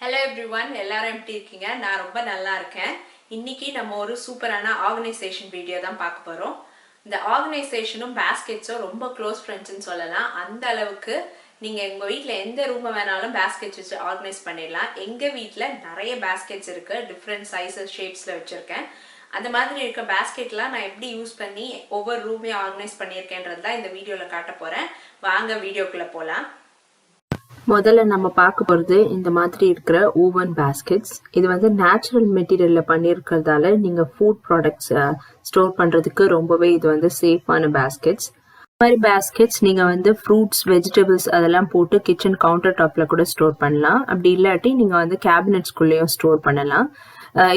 Hello everyone, எல்லாரும் எப்படி இருக்கீங்க? நான் ரொம்ப நல்லா இருக்கேன். இன்னைக்கு நம்ம ஒரு சூப்பரான ஆர்கனைசேஷன் வீடியோ தான் பார்க்க போறோம். இந்த ஆர்கனைசேஷனும் பாஸ்கெட்ஸும் ரொம்ப க்ளோஸ் ஃப்ரெண்ட்ஸ்னு சொல்லலாம். அந்த அளவுக்கு நீங்க உங்க வீட்ல எந்த ரூம் வேணாலும் பாஸ்கெட்ஸ் வச்சு ஆர்கனைஸ் பண்ணிடலாம். எங்க வீட்ல நிறைய பாஸ்கெட்ஸ் இருக்கு. டிஃபரண்ட் சைஸஸ் ஷேப்ஸ்ல வச்சிருக்கேன். அந்த மாதிரி இருக்க பாஸ்கெட்லாம் நான் எப்படி யூஸ் பண்ணி ஒவ்வொரு ரூமையும் ஆர்கனைஸ் பண்ணியிருக்கேன்றது தான் இந்த வீடியோல காட்ட போறேன். வாங்க வீடியோக்குள்ள போலாம். முதல்ல நம்ம பார்க்க போகிறது இந்த மாதிரி இருக்கிற ஓவன் பேஸ்கெட்ஸ். இது வந்து நேச்சுரல் மெட்டீரியல்ல பண்ணியிருக்கிறதால நீங்கள் ஃபுட் ப்ராடக்ட்ஸ் ஸ்டோர் பண்ணுறதுக்கு ரொம்பவே இது வந்து சேஃபான பேஸ்கெட்ஸ். இந்த மாதிரி பேஸ்கெட்ஸ் நீங்கள் வந்து ஃப்ரூட்ஸ் வெஜிடபிள்ஸ் அதெல்லாம் போட்டு கிச்சன் கவுண்டர் டாப்பில் கூட ஸ்டோர் பண்ணலாம். அப்படி இல்லாட்டி நீங்கள் வந்து கேபினெட்ஸ்குள்ளேயும் ஸ்டோர் பண்ணலாம்.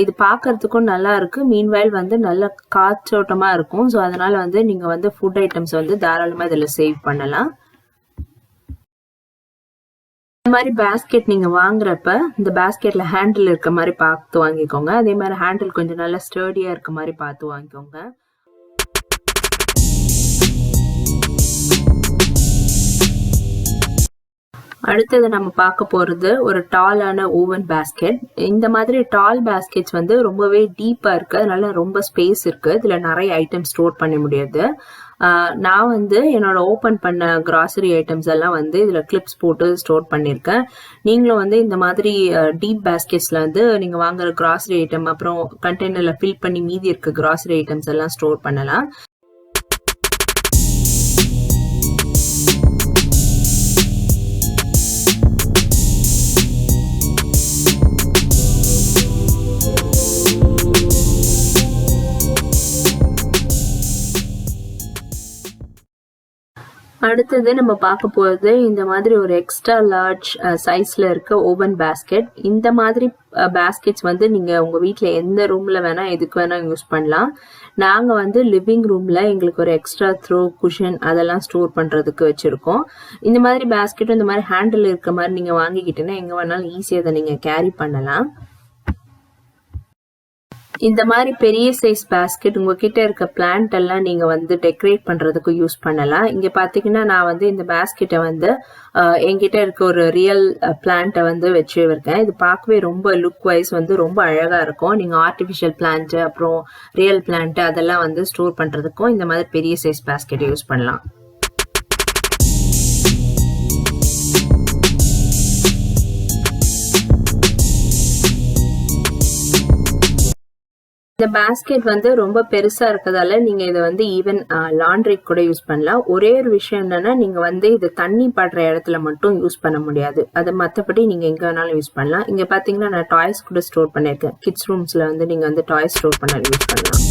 இது பார்க்கறதுக்கும் நல்லா இருக்கு. மீன்வைல் வந்து நல்ல காற்றோட்டமாக இருக்கும். ஸோ அதனால வந்து நீங்கள் வந்து ஃபுட் ஐட்டம்ஸ் வந்து தாராளமாக இதில் சேவ் பண்ணலாம். இந்த மாதிரி பேஸ்கெட் நீங்க வாங்குறப்ப இந்த பேஸ்கெட்ல ஹேண்டில் இருக்க மாதிரி பார்த்து வாங்கிக்கோங்க. அதே மாதிரி ஹேண்டில் கொஞ்சம் நல்லா ஸ்டர்டியா இருக்க மாதிரி பார்த்து வாங்கிக்கோங்க. அடுத்தது நம்ம பார்க்க போறது ஒரு டாலான ஓவன் பேஸ்கெட். இந்த மாதிரி டால் பேஸ்கெட்ஸ் வந்து ரொம்பவே டீப்பா இருக்கு, அதனால ரொம்ப ஸ்பேஸ் இருக்கு. இதுல நிறைய ஐட்டம் ஸ்டோர் பண்ண முடியாது. நான் வந்து என்னோட ஓப்பன் பண்ண கிராசரி ஐட்டம்ஸ் எல்லாம் வந்து இதுல கிளிப்ஸ் போட்டு ஸ்டோர் பண்ணிருக்கேன். நீங்களும் வந்து இந்த மாதிரி டீப் பேஸ்கெட்ஸ்ல வந்து நீங்க வாங்குற கிராசரி ஐட்டம் அப்புறம் கண்டெய்னர்ல ஃபில் பண்ணி மீதி இருக்க கிராசரி ஐட்டம்ஸ் எல்லாம் ஸ்டோர் பண்ணலாம். அடுத்தது நம்ம பார்க்க போறது இந்த மாதிரி ஒரு எக்ஸ்ட்ரா லார்ஜ் சைஸ்ல இருக்க ஓவன் பேஸ்கெட். இந்த மாதிரி பேஸ்கெட்ஸ் வந்து நீங்க உங்க வீட்ல எந்த ரூம்ல வேணா எதுக்கு வேணா யூஸ் பண்ணலாம். நாங்க வந்து லிவிங் ரூம்ல எங்களுக்கு ஒரு எக்ஸ்ட்ரா த்ரோ குஷன் அதெல்லாம் ஸ்டோர் பண்றதுக்கு வச்சிருக்கோம். இந்த மாதிரி பேஸ்கெட் இந்த மாதிரி ஹேண்டில் இருக்க மாதிரி நீங்க வாங்கிக்கிட்டீங்கன்னா எங்க வேணாலும் ஈஸியா அதை நீங்க கேரி பண்ணலாம். இந்த மாதிரி பெரிய சைஸ் பேஸ்கெட் உங்ககிட்ட இருக்க பிளான்ட் எல்லாம் நீங்க வந்து டெக்கரேட் பண்றதுக்கு யூஸ் பண்ணலாம். இங்க பாத்தீங்கன்னா நான் வந்து இந்த பேஸ்கெட்டை வந்து என்கிட்ட இருக்க ஒரு ரியல் பிளான்ட்டை வந்து வச்சு இருக்கேன். இது பார்க்கவே ரொம்ப லுக் வைஸ் வந்து ரொம்ப அழகா இருக்கும். நீங்க ஆர்டிபிஷியல் பிளான்ட் அப்புறம் ரியல் பிளான்ட் அதெல்லாம் வந்து ஸ்டோர் பண்றதுக்கும் இந்த மாதிரி பெரிய சைஸ் பேஸ்கெட் யூஸ் பண்ணலாம். இந்த பேஸ்கெட் வந்து ரொம்ப பெருசா இருக்கதால நீங்க இதை வந்து ஈவன் லாண்ட்ரி கூட யூஸ் பண்ணலாம். ஒரே ஒரு விஷயம் என்னன்னா நீங்க வந்து இது தண்ணி படுற இடத்துல மட்டும் யூஸ் பண்ண முடியாது. அது மற்றபடி நீங்க எங்க வேணாலும் யூஸ் பண்ணலாம். இங்க பாத்தீங்கன்னா நான் டாய்ஸ் கூட ஸ்டோர் பண்ணிருக்கேன். கிட்ஸ் ரூம்ஸ்ல வந்து நீங்க வந்து டாய்ஸ் ஸ்டோர் பண்ண யூஸ் பண்ணலாம்.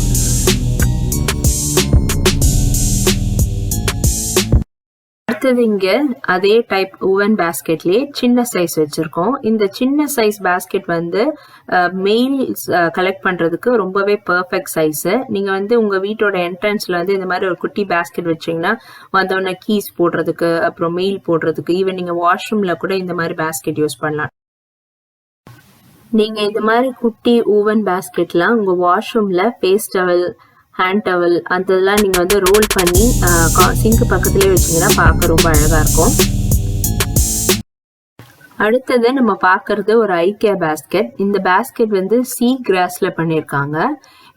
அடுத்தது இங்க அதே டைப் ஓவன் பேஸ்கெட்லயே சின்ன சைஸ் வச்சிருக்கோம். இந்த சின்ன சைஸ் பேஸ்கெட் வந்து மெயில்ஸ் கலெக்ட் பண்றதுக்கு ரொம்பவே பெர்ஃபெக்ட் சைஸ். நீங்க வந்து உங்க வீட்டோட என்ட்ரன்ஸ்ல வந்து இந்த மாதிரி ஒரு குட்டி பேஸ்கெட் வச்சீங்கன்னா வந்தோடனே கீஸ் போடுறதுக்கு அப்புறம் மெயில் போடுறதுக்கு ஈவன் நீங்க வாஷ்ரூம்ல கூட இந்த மாதிரி பேஸ்கெட் யூஸ் பண்ணலாம். நீங்க இந்த மாதிரி குட்டி ஓவன் பேஸ்கெட்லாம் உங்க வாஷ்ரூம்ல ஃபேஸ் டவல் ஹேண்ட் டவல் அதெல்லாம் நீங்க வந்து ரோல் பண்ணி சிங்க் பக்கத்துலயே வச்சீங்கன்னா பார்க்க ரொம்ப அழகா இருக்கும். அடுத்தது நம்ம பாக்குறது ஒரு ஐக்கியா பேஸ்கெட். இந்த பேஸ்கெட் வந்து சீ கிராஸ்ல பண்ணிருக்காங்க.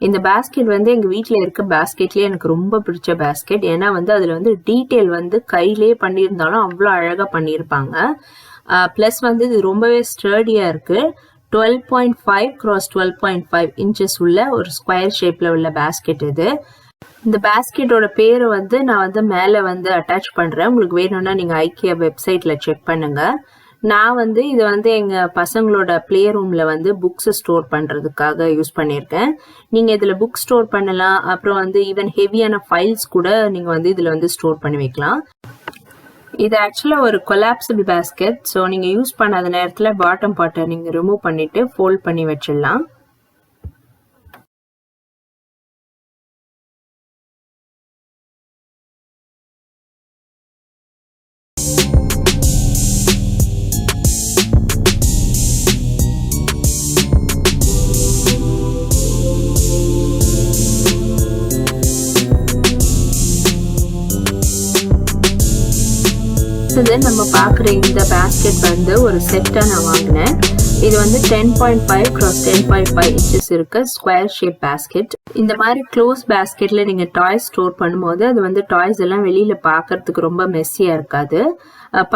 இந்த பேஸ்கெட் வந்து எங்க வீட்டுல இருக்க பேஸ்கெட்லயே எனக்கு ரொம்ப பிடிச்ச பேஸ்கெட். ஏன்னா வந்து அதுல வந்து டீட்டெயில் வந்து கையிலேயே பண்ணியிருந்தாலும் அவ்வளோ அழகா பண்ணியிருப்பாங்க. பிளஸ் வந்து இது ரொம்பவே ஸ்டர்டியா இருக்கு. 12.5 x 12.5 inches உள்ள ஒரு ஸ்கொயர் ஷேப்ல உள்ள பேஸ்கெட் இது. இந்த பேஸ்கெட்டோட பேரை வந்து நான் வந்து மேல வந்து அட்டாச் பண்றேன். உங்களுக்கு வேணும்னா நீங்க ஐக்கியா வெப்சைட்ல செக் பண்ணுங்க. நான் வந்து இது வந்து எங்க பசங்களோட பிளே ரூம்ல வந்து புக்ஸ் ஸ்டோர் பண்றதுக்காக யூஸ் பண்ணிருக்கேன். நீங்க இதுல புக் ஸ்டோர் பண்ணலாம். அப்புறம் வந்து ஈவன் ஹெவியான ஃபைல்ஸ் கூட நீங்க வந்து இதுல வந்து ஸ்டோர் பண்ணி வைக்கலாம். இது ஆக்சுவலா ஒரு கொலாப்சபிள் பேஸ்கெட். ஸோ நீங்க யூஸ் பண்ணாத நேரத்துல பாட்டம் பார்ட்டை நீங்க ரிமூவ் பண்ணிட்டு ஃபோல்ட் பண்ணி வச்சிடலாம். அடுத்தது நம்ம பார்க்குற இந்த பேஸ்கெட் வந்து ஒரு செட்டாக நான் வாங்கினேன். இது வந்து 10.5 x 10.5 inches இருக்க ஸ்கொயர் ஷேப் பேஸ்கெட். இந்த மாதிரி க்ளோஸ் பேஸ்கெட்ல நீங்க டாய்ஸ் ஸ்டோர் பண்ணும்போது அது வந்து டாய்ஸ் எல்லாம் வெளியில பாக்குறதுக்கு ரொம்ப மெஸ்ஸியா இருக்காது.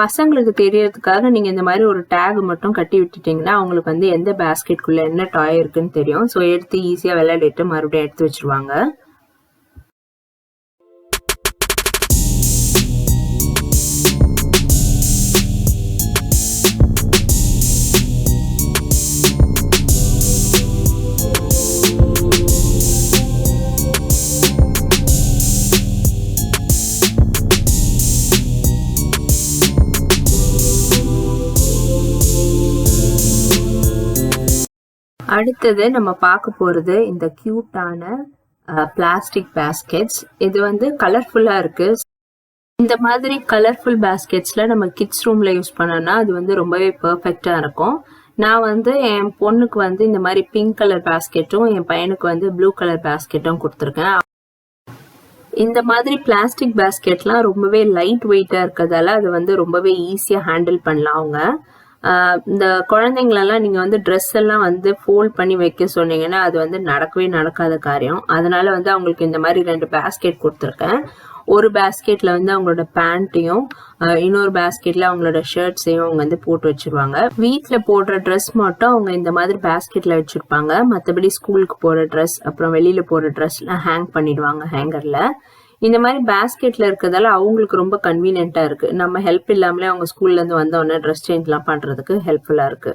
பசங்களுக்கு தெரியறதுக்காக நீங்க இந்த மாதிரி ஒரு டேக் மட்டும் கட்டி விட்டுட்டீங்கன்னா அவங்களுக்கு வந்து எந்த பேஸ்கெட்குள்ள என்ன டாய் இருக்குன்னு தெரியும். ஸோ எடுத்து ஈஸியா விளையாடிட்டு மறுபடியும் எடுத்து வச்சிருவாங்க. அடுத்தது நம்ம பார்க்க போறது இந்த கியூட்டான பிளாஸ்டிக் பேஸ்கெட்ஸ். இது வந்து கலர்ஃபுல்லா இருக்கு. இந்த மாதிரி கலர்ஃபுல் பேஸ்கெட்ஸ்ல நம்ம கிட்ஸ் ரூம்ல யூஸ் பண்ணோம்னா அது வந்து ரொம்பவே பெர்ஃபெக்டா இருக்கும். நான் வந்து என் பொண்ணுக்கு வந்து இந்த மாதிரி பிங்க் கலர் பேஸ்கெட்டும் என் பையனுக்கு வந்து ப்ளூ கலர் பேஸ்கெட்டும் கொடுத்துருக்கேன். இந்த மாதிரி பிளாஸ்டிக் பேஸ்கெட்லாம் ரொம்பவே லைட் வெயிட்டா இருக்கிறதால அது வந்து ரொம்பவே ஈஸியா ஹேண்டில் பண்ணலாம். அவங்க இந்த குழந்தைங்களெல்லாம் நீங்க வந்து ட்ரெஸ் எல்லாம் வந்து ஃபோல்ட் பண்ணி வைக்க சொன்னீங்கன்னா அது வந்து நடக்கவே நடக்காத காரியம். அதனால வந்து அவங்களுக்கு இந்த மாதிரி 2 பேஸ்கெட் கொடுத்துருக்கேன். ஒரு பேஸ்கெட்ல வந்து அவங்களோட பேண்ட்டையும் இன்னொரு பேஸ்கெட்ல அவங்களோட ஷர்ட்ஸையும் அவங்க வந்து போட்டு வச்சிருவாங்க. வீட்டுல போடுற ட்ரெஸ் மட்டும் அவங்க இந்த மாதிரி பேஸ்கெட்ல வச்சிருப்பாங்க. மற்றபடி ஸ்கூலுக்கு போற ட்ரெஸ் அப்புறம் வெளியில போற ட்ரெஸ் எல்லாம் ஹேங் பண்ணிடுவாங்க ஹேங்கர்ல. இந்த மாதிரி பேஸ்கெட்ல இருக்கிறதால அவங்களுக்கு ரொம்ப கன்வீனியன்ட்டா இருக்கு. நம்ம ஹெல்ப் இல்லாமலே அவங்க ஸ்கூல்ல இருந்து வந்தோடனே ட்ரெஸ் சேஞ்ச் எல்லாம் பண்றதுக்கு ஹெல்ப்ஃபுல்லா இருக்கு.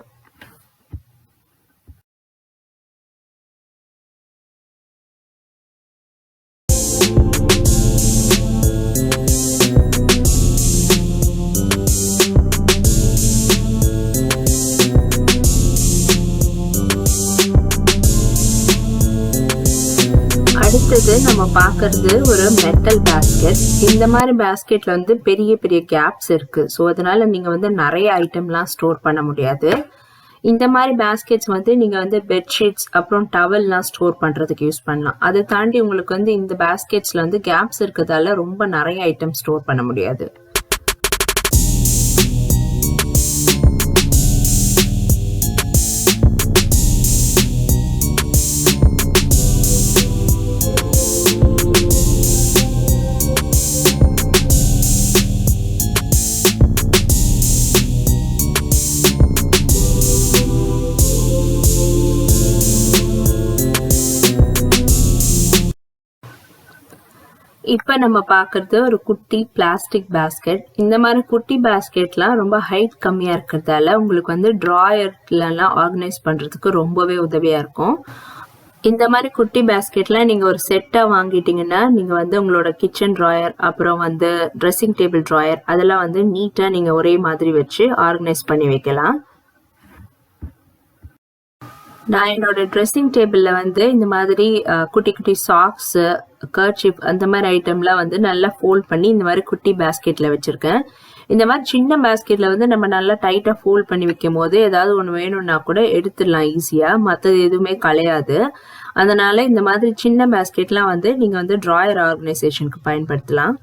அடுத்தது நம்ம பாக்குறது ஒரு மெட்டல் பேஸ்கெட். இந்த மாதிரி பேஸ்கெட்ல வந்து பெரிய பெரிய கேப்ஸ் இருக்கு. ஸோ அதனால நீங்க வந்து நிறைய ஐட்டம்லாம் ஸ்டோர் பண்ண முடியாது. இந்த மாதிரி பேஸ்கெட்ஸ் வந்து நீங்க வந்து பெட்ஷீட்ஸ் அப்புறம் டவல்லாம் ஸ்டோர் பண்றதுக்கு யூஸ் பண்ணலாம். அதை தாண்டி உங்களுக்கு வந்து இந்த பேஸ்கெட்ஸ்ல வந்து கேப்ஸ் இருக்கிறதால ரொம்ப நிறைய ஐட்டம் ஸ்டோர் பண்ண முடியாது. இப்ப நம்ம பாக்குறது ஒரு குட்டி பிளாஸ்டிக் பேஸ்கெட். இந்த மாதிரி குட்டி பேஸ்கெட்லாம் ரொம்ப ஹைட் கம்மியா இருக்கிறதால உங்களுக்கு வந்து டிராயர்லாம் ஆர்கனைஸ் பண்றதுக்கு ரொம்பவே உதவியா இருக்கும். இந்த மாதிரி குட்டி பேஸ்கெட்லாம் நீங்க ஒரு செட்டா வாங்கிட்டீங்கன்னா நீங்க வந்து உங்களோட கிச்சன் டிராயர் அப்புறம் வந்து ட்ரெஸ்ஸிங் டேபிள் டிராயர் அதெல்லாம் வந்து நீட்டா நீங்க ஒரே மாதிரி வச்சு ஆர்கனைஸ் பண்ணி வைக்கலாம். நான் என்னோட ட்ரெஸ்ஸிங் டேபிள்ல வந்து இந்த மாதிரி குட்டி குட்டி சாக்ஸ் கர்ச்சிப் அந்த மாதிரி ஐட்டம்லாம் வந்து நல்லா ஃபோல்ட் பண்ணி இந்த மாதிரி குட்டி பேஸ்கெட்ல வச்சிருக்கேன். இந்த மாதிரி சின்ன பேஸ்கெட்ல வந்து நம்ம நல்லா டைட்டா ஃபோல்ட் பண்ணி வைக்கும் போது ஏதாவது ஒன்று வேணும்னா கூட எடுத்துடலாம் ஈஸியா. மற்றது எதுவுமே கலையாது. அதனால இந்த மாதிரி சின்ன பேஸ்கெட்லாம் வந்து நீங்க வந்து டிராயர் ஆர்கனைசேஷனுக்கு பயன்படுத்தலாம்.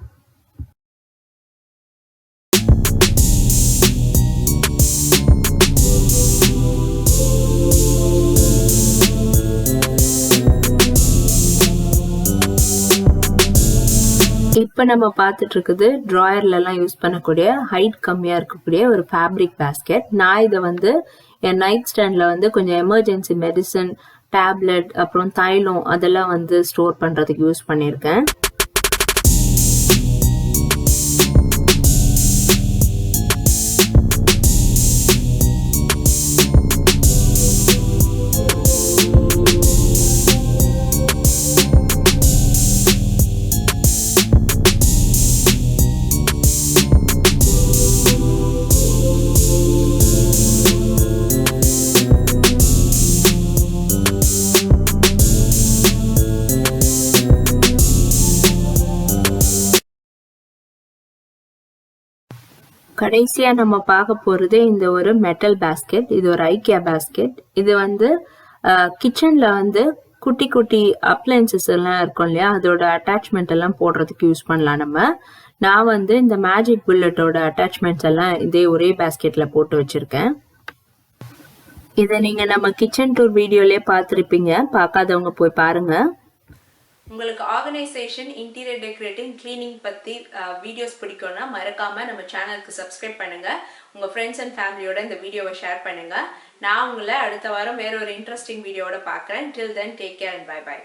இப்ப நம்ம பார்த்துட்டு இருக்குது டிராயர்ல எல்லாம் யூஸ் பண்ணக்கூடிய ஹைட் கம்மியா இருக்கக்கூடிய ஒரு ஃபேப்ரிக் பேஸ்கெட். நான் இதை வந்து என் நைட் ஸ்டாண்ட்ல வந்து கொஞ்சம் எமர்ஜென்சி மெடிசன், டேப்லெட் அப்புறம் தைலம் அதெல்லாம் வந்து ஸ்டோர் பண்றதுக்கு யூஸ் பண்ணியிருக்கேன். கடைசியா நம்ம பார்க்க போறது இந்த ஒரு மெட்டல் பேஸ்கெட். இது ஒரு ஐக்கியா பேஸ்கெட். இது வந்து கிச்சன்ல வந்து குட்டி குட்டி அப்ளைன்சஸ் எல்லாம் இருக்கும் இல்லையா, அதோட அட்டாச்மெண்ட் எல்லாம் போடுறதுக்கு யூஸ் பண்ணலாம் நம்ம. நான் வந்து இந்த மேஜிக் புல்லட்டோட அட்டாச்மெண்ட்ஸ் எல்லாம் இதே ஒரே பேஸ்கெட்ல போட்டு வச்சிருக்கேன். இதை நீங்க நம்ம கிச்சன் டூர் வீடியோலயே பார்த்துருப்பீங்க, பார்க்காதவங்க போய் பாருங்க. உங்களுக்கு ஆர்கனைசேஷன், இன்டீரியர் டெக்கரேட்டிங், கிளீனிங் பத்தி வீடியோஸ் பிடிக்கும்னா மறக்காம நம்ம சேனலுக்கு சப்ஸ்கிரைப் பண்ணுங்க. உங்க ஃப்ரெண்ட்ஸ் அண்ட் ஃபேமிலியோட இந்த வீடியோவை ஷேர் பண்ணுங்க. நான் உங்களை அடுத்த வாரம் வேற ஒரு இன்ட்ரெஸ்டிங் வீடியோவோட பார்க்குறேன். Till then take care and bye by.